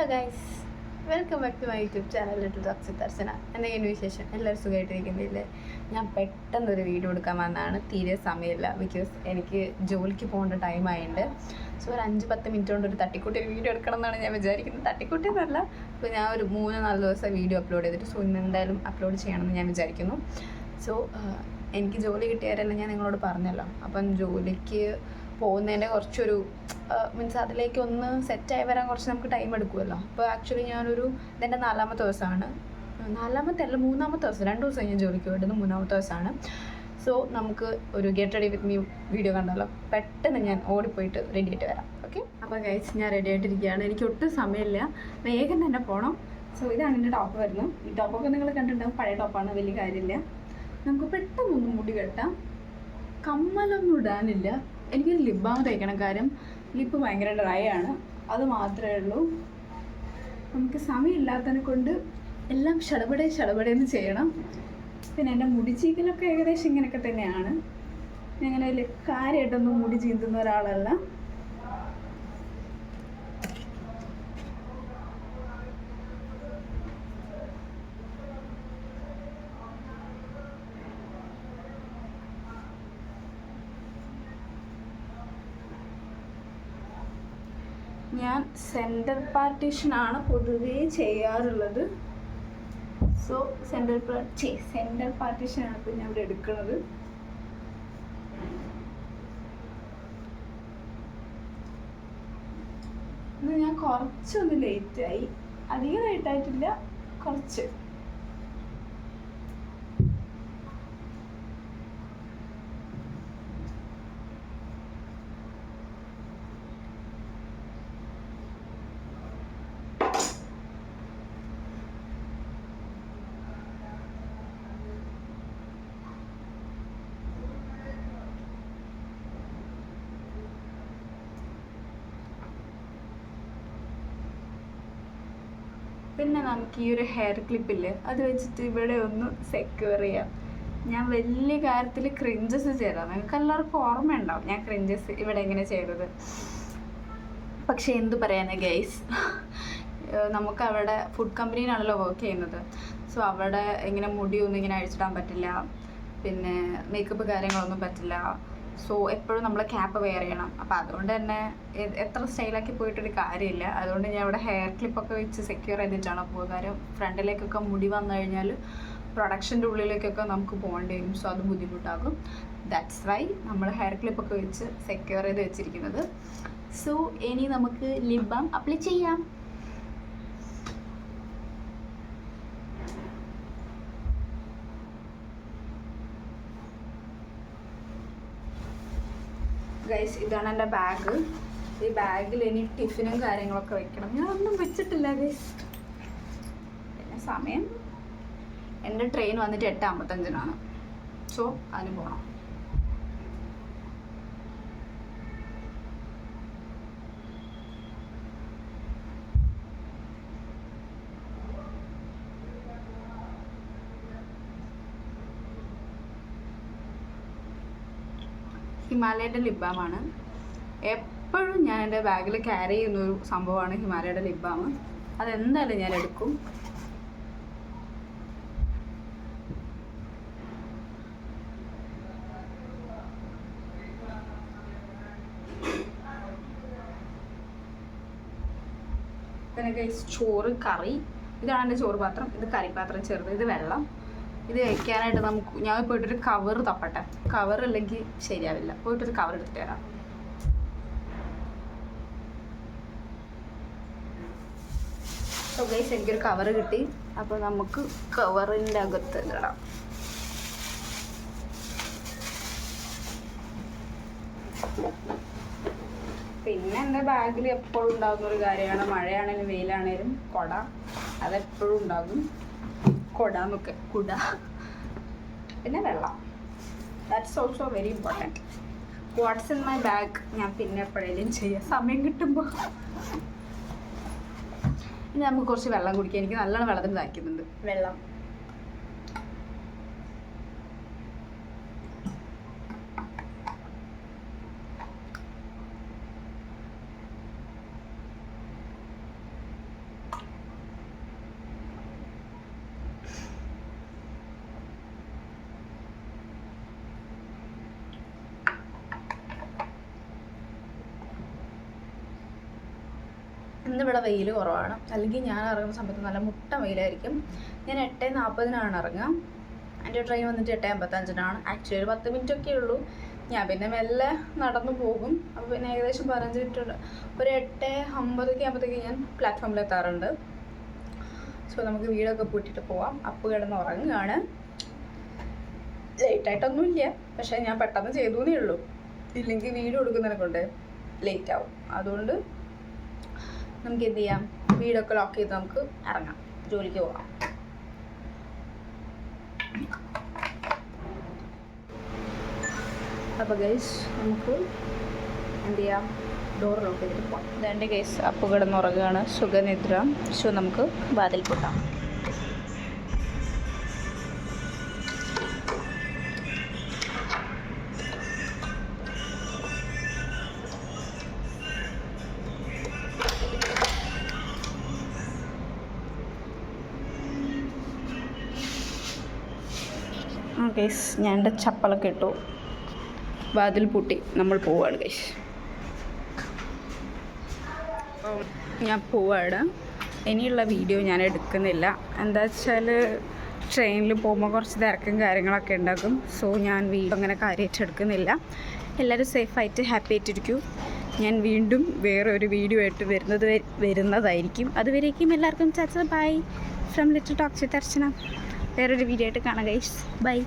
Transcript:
Guys, welcome back to my YouTube channel little talks with Archana. എന്തെങ്കിലും വിശേഷം? എല്ലാവരും സുഖമായിട്ടിരിക്കുന്നില്ലേ? ഞാൻ പെട്ടെന്നൊരു വീഡിയോ എടുക്കാൻ വന്നതാണ്. തീരെ സമയമില്ല, ബിക്കോസ് എനിക്ക് ജോലിക്ക് പോകേണ്ട ടൈമായിട്ടുണ്ട്. സോ ഒരു 5-10 മിനിറ്റ് കൊണ്ട് ഒരു തട്ടിക്കൂട്ടി ഒരു വീഡിയോ എടുക്കണം എന്നാണ് ഞാൻ വിചാരിക്കുന്നത്. തട്ടിക്കൂട്ടി എന്നല്ല, ഇപ്പോൾ ഞാൻ ഒരു 3-4 ദിവസം വീഡിയോ അപ്ലോഡ് ചെയ്തിട്ട്, സോ ഇന്ന് എന്തായാലും അപ്ലോഡ് ചെയ്യണമെന്ന് ഞാൻ വിചാരിക്കുന്നു. സോ എനിക്ക് ജോലി കിട്ടിയാലല്ല ഞാൻ നിങ്ങളോട് പറഞ്ഞല്ലോ. അപ്പം ജോലിക്ക് പോകുന്നതിൻ്റെ കുറച്ചൊരു മീൻസ് അതിലേക്ക് ഒന്ന് സെറ്റായി വരാൻ കുറച്ച് നമുക്ക് ടൈം എടുക്കുമല്ലോ. അപ്പോൾ ആക്ച്വലി ഇതെൻ്റെ 4ാമത്തെ ദിവസമാണ്. 4ാമത്തെ അല്ല, 3ാമത്തെ ദിവസം. 2 ദിവസം ഞാൻ ജോലിക്ക് പോയിട്ട് 3ാമത്തെ ദിവസമാണ്. സോ നമുക്ക് ഒരു get ready with me video കണ്ടല്ലോ. പെട്ടെന്ന് ഞാൻ ഓടിപ്പോയിട്ട് റെഡി ആയിട്ട് വരാം. ഓക്കെ, അപ്പോൾ ഗൈസ്, ഞാൻ റെഡി ആയിട്ടിരിക്കുകയാണ്. എനിക്ക് ഒട്ടും സമയമില്ല, വേഗം തന്നെ പോകണം. സോ ഇതാണ് എൻ്റെ ടോപ്പ് വരുന്നത്. ഈ ടോപ്പൊക്കെ നിങ്ങൾ കണ്ടിട്ടുണ്ടാകും, പഴയ ടോപ്പാണ്, വലിയ കാര്യമില്ല. നമുക്ക് പെട്ടെന്നൊന്നും മുടി കെട്ടാം. കമ്മലൊന്നും ഇടാനില്ല. എനിക്കൊരു ലിപ് ബാം തേക്കണം, കാര്യം ലിപ്പ് ഭയങ്കര ഡ്രൈ ആണ്. അത് മാത്രമേ ഉള്ളൂ. നമുക്ക് സമയമില്ലാത്തതിനെ കൊണ്ട് എല്ലാം ഷടപടേന്ന് ചെയ്യണം. പിന്നെ എൻ്റെ മുടി ചീക്കലൊക്കെ ഏകദേശം ഇങ്ങനെയൊക്കെ തന്നെയാണ്. അങ്ങനെ വലിയ കാര്യമായിട്ടൊന്നും മുടി ചീന്തുന്ന ഒരാളല്ല. ഞാൻ സെൻറ്റർ പാർട്ടീഷനാണ് പൊതുവേ ചെയ്യാറുള്ളത്. സോ സെൻറ്റർ പാർട്ടീഷനാണ് ഇപ്പോൾ ഞാൻ ഇവിടെ എടുക്കുന്നത്. ഇന്ന് ഞാൻ കുറച്ചൊന്ന് ലേറ്റായി, അധികം ലേറ്റായിട്ടില്ല, കുറച്ച്. പിന്നെ നമുക്ക് ഈ ഒരു ഹെയർ ക്ലിപ്പില്ലേ, അത് വെച്ചിട്ട് ഇവിടെ ഒന്ന് സെക്യൂർ ചെയ്യാം. ഞാൻ വലിയ കാര്യത്തിൽ ക്രിഞ്ചസ് ചെയ്തതാണ്. നിങ്ങൾക്ക് എല്ലാവർക്കും ഓർമ്മയുണ്ടാവും ഞാൻ ക്രിഞ്ചസ് ഇവിടെ എങ്ങനെ ചെയ്തത്. പക്ഷേ എന്തു പറയാനാ ഗൈസ്, നമുക്ക് അവിടെ ഫുഡ് കമ്പനിയിലാണല്ലോ വർക്ക് ചെയ്യുന്നത്. സോ അവിടെ ഇങ്ങനെ മുടിയൊന്നും ഇങ്ങനെ അഴിച്ചിടാൻ പറ്റില്ല, പിന്നെ മേക്കപ്പ് കാര്യങ്ങളൊന്നും പറ്റില്ല. സോ എപ്പോഴും നമ്മൾ ക്യാപ്പ് വെയർ ചെയ്യണം. അപ്പോൾ അതുകൊണ്ട് തന്നെ എത്ര സ്റ്റൈലാക്കി പോയിട്ടൊരു കാര്യമില്ല. അതുകൊണ്ട് ഞാൻ ഇവിടെ ഹെയർ ക്ലിപ്പൊക്കെ വെച്ച് സെക്യൂർ ചെയ്തിട്ടാണ് പോകുക. കാര്യം ഫ്രണ്ടിലേക്കൊക്കെ മുടി വന്നു കഴിഞ്ഞാൽ പ്രൊഡക്ഷൻ്റെ ഉള്ളിലേക്കൊക്കെ നമുക്ക് പോകേണ്ടി വരും. സോ അത് ബുദ്ധിമുട്ടാകും. ദാറ്റ്സ് വൈ നമ്മൾ ഹെയർ ക്ലിപ്പൊക്കെ വെച്ച് സെക്യൂർ ചെയ്ത് വെച്ചിരിക്കുന്നത്. സോ ഇനി നമുക്ക് ലിപ് ബാം അപ്ലൈ ചെയ്യാം. ഗൈസ്, ഇതാണ് എൻ്റെ ബാഗ്. ഈ ബാഗിൽ ഇനി ടിഫിനും കാര്യങ്ങളൊക്കെ വെക്കണം. ഞാനൊന്നും വെച്ചിട്ടില്ല ഗൈസ്. പിന്നെ സമയം, എൻ്റെ ട്രെയിൻ വന്നിട്ട് 8:55. സോ അതിന് പോകണം. ഹിമാലയയുടെ ലിപ് ബാമാണ്. എപ്പോഴും ഞാൻ എൻ്റെ ബാഗിൽ ക്യാരി ചെയ്യുന്നൊരു സംഭവമാണ് ഹിമാലയയുടെ ലിപ് ബാം. അതെന്തായാലും ഞാൻ എടുക്കും. പിന്നെ ഗൈസ്, ചോറ്, കറി. ഇതാണ് എൻ്റെ ചോറ് പാത്രം. ഇത് കറിപ്പാത്രം ചെറുത്. ഇത് വെള്ളം. ഇത് വയ്ക്കാനായിട്ട് ഞാൻ പോയിട്ടൊരു കവർ തപ്പട്ടെ. കവർ അല്ലെങ്കിൽ ശരിയാവില്ല. പോയിട്ടൊരു കവർ എടുത്തിട്ട് തരാം. സോ ഗൈസ്, എനിക്കൊരു കവർ കിട്ടി. അപ്പോൾ നമുക്ക് കവറിൻ്റെ അകത്ത് ഇടാം. പിന്നെ എൻ്റെ ബാഗിൽ എപ്പോഴും ഉണ്ടാകുന്ന ഒരു കാര്യമാണ്, മഴയാണെങ്കിലും വെയിലാണെങ്കിലും കുട. അതെപ്പോഴും ഉണ്ടാകും. കുട. പിന്നെ വെള്ളം. That's also very important. What's in my bag ഞാൻ പിന്നെ എപ്പോഴേലും ചെയ്യാം, സമയം കിട്ടുമ്പോൾ. ഇനി നമുക്ക് കുറച്ച് വെള്ളം കുടിക്കാം. എനിക്ക് നല്ലോണം വെള്ളത്തിന് ദാഹിക്കുന്നുണ്ട്. വെള്ളം. ഇന്നിവിടെ വെയിൽ കുറവാണ്, അല്ലെങ്കിൽ ഞാൻ ഇറങ്ങുന്ന സമയത്ത് നല്ല മുട്ട വെയിലായിരിക്കും. ഞാൻ 8:40 ഇറങ്ങുക. എൻ്റെ ട്രെയിൻ വന്നിട്ട് 8:55 ആക്ച്വലി ഒരു 10 മിനിറ്റൊക്കെ ഉള്ളൂ. ഞാൻ പിന്നെ മെല്ലെ നടന്നു പോകും. അപ്പോൾ പിന്നെ ഏകദേശം 15 മിനിറ്റ് ഒരു 8:50 ആകുമ്പോഴത്തേക്ക് ഞാൻ പ്ലാറ്റ്ഫോമിൽ എത്താറുണ്ട്. സോ നമുക്ക് വീടൊക്കെ പൂട്ടിയിട്ട് പോവാം. അപ്പ് കിടന്ന് ഉറങ്ങുകയാണ്. ലേറ്റായിട്ടൊന്നുമില്ല, പക്ഷേ ഞാൻ പെട്ടെന്ന് ചെയ്തേ ഉള്ളൂ. ഇല്ലെങ്കിൽ വീട് കൊടുക്കുന്നതിനെ കൊണ്ട് ലേറ്റ് ആവും. അതുകൊണ്ട് നമുക്ക് എന്ത് ചെയ്യാം, വീടൊക്കെ ലോക്ക് ചെയ്ത് നമുക്ക് ഇറങ്ങാം, ജോലിക്ക് പോകാം. അപ്പോൾ ഗൈസ് നമുക്ക് എന്ത് ചെയ്യാം, ഡോർ ലോക്ക് ചെയ്തിട്ട് പോകാം. ഇതെൻ്റെ ഗൈസ് അപ്പ് കിടന്നുറങ്ങുകയാണ്, സുഖനിദ്ര. സോ നമുക്ക് വാതിൽ പൂട്ടാം. ഗൈസ് ഞാൻ എൻ്റെ ചപ്പലൊക്കെ ഇട്ടു, വാതിൽ പൂട്ടി നമ്മൾ പോവാണ് ഗൈസ്. ഞാൻ പോവാണ്. ഇനിയുള്ള വീഡിയോ ഞാൻ എടുക്കുന്നില്ല. എന്താ വെച്ചാൽ ട്രെയിനിൽ പോകുമ്പോൾ കുറച്ച് തിരക്കും കാര്യങ്ങളൊക്കെ ഉണ്ടാകും. സോ ഞാൻ വീഡിയോ അങ്ങനെ കാര്യമായിട്ട് എടുക്കുന്നില്ല. എല്ലാവരും സേഫായിട്ട് ഹാപ്പി ആയിട്ടിരിക്കും. ഞാൻ വീണ്ടും വേറൊരു വീഡിയോ ആയിട്ട് വരുന്നതായിരിക്കും. അതുവരേക്കും എല്ലാവർക്കും ചാച്ച bye from little talks with Archana. വേറൊരു വീഡിയോ ആയിട്ട് കാണാം ഗൈസ്. ബൈ.